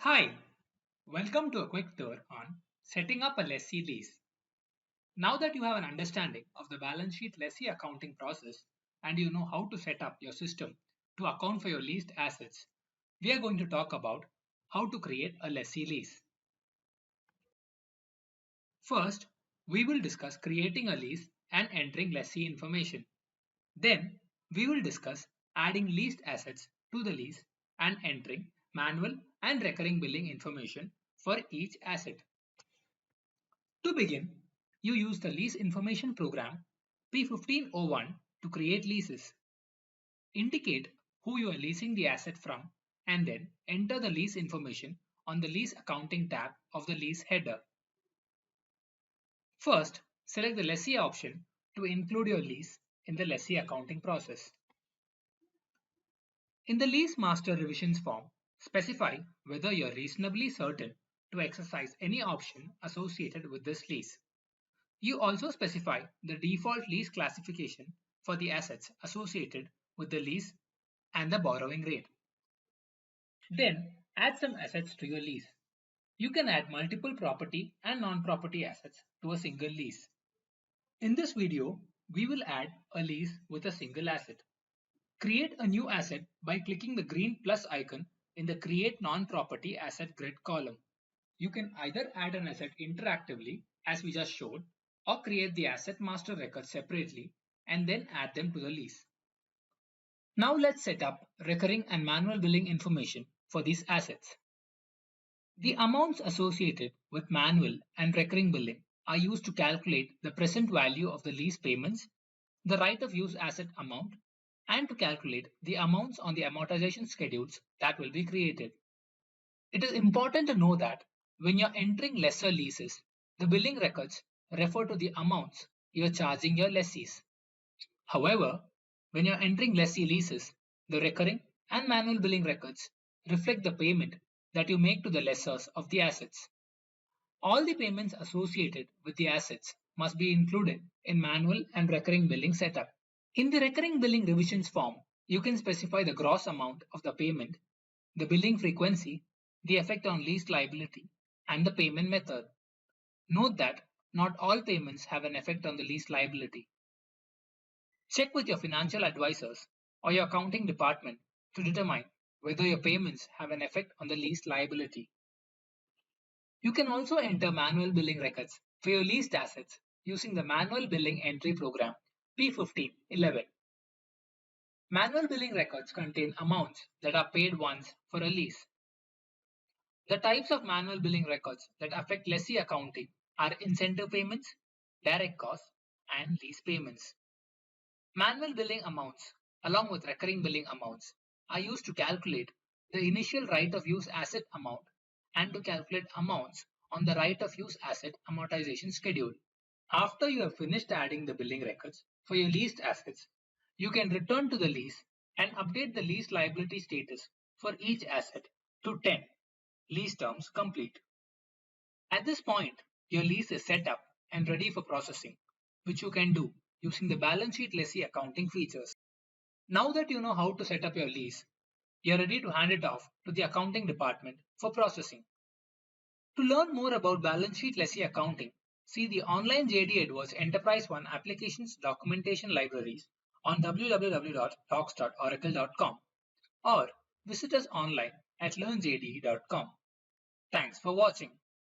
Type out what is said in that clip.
Hi, welcome to a quick tour on setting up a lessee lease. Now that you have an understanding of the balance sheet lessee accounting process and you know how to set up your system to account for your leased assets, we are going to talk about how to create a lessee lease. First, we will discuss creating a lease and entering lessee information. Then, we will discuss adding leased assets to the lease and entering manual and recurring billing information for each asset. To begin, you use the Lease Information Program P1501 to create leases. Indicate who you are leasing the asset from and then enter the lease information on the Lease Accounting tab of the lease header. First, select the lessee option to include your lease in the lessee accounting process. In the Lease Master Revisions form, specify whether you are reasonably certain to exercise any option associated with this lease. You also specify the default lease classification for the assets associated with the lease and the borrowing rate. Then add some assets to your lease. You can add multiple property and non-property assets to a single lease. In this video, we will add a lease with a single asset. Create a new asset by clicking the green plus icon in the Create Non-Property Asset Grid column. You can either add an asset interactively, as we just showed, or create the asset master records separately and then add them to the lease. Now let's set up recurring and manual billing information for these assets. The amounts associated with manual and recurring billing are used to calculate the present value of the lease payments, the right of use asset amount, and to calculate the amounts on the amortization schedules that will be created. It is important to know that when you're entering lesser leases, the billing records refer to the amounts you're charging your lessees. However, when you're entering lessee leases, the recurring and manual billing records reflect the payment that you make to the lessors of the assets. All the payments associated with the assets must be included in manual and recurring billing setup. In the recurring billing revisions form, you can specify the gross amount of the payment, the billing frequency, the effect on lease liability, and the payment method. Note that not all payments have an effect on the lease liability. Check with your financial advisors or your accounting department to determine whether your payments have an effect on the lease liability. You can also enter manual billing records for your leased assets using the Manual Billing Entry Program P1511. Manual billing records contain amounts that are paid once for a lease. The types of manual billing records that affect lessee accounting are incentive payments, direct costs, and lease payments. Manual billing amounts, along with recurring billing amounts, are used to calculate the initial right of use asset amount and to calculate amounts on the right of use asset amortization schedule. After you have finished adding the billing records for your leased assets, you can return to the lease and update the lease liability status for each asset to 10 lease terms complete. At this point, your lease is set up and ready for processing, which you can do using the balance sheet lessee accounting features. Now that you know how to set up your lease, you're ready to hand it off to the accounting department for processing. To learn more about balance sheet lessee accounting, see the online JD Edwards Enterprise One Applications Documentation Libraries on www.docs.oracle.com or visit us online at learnjd.com. Thanks for watching.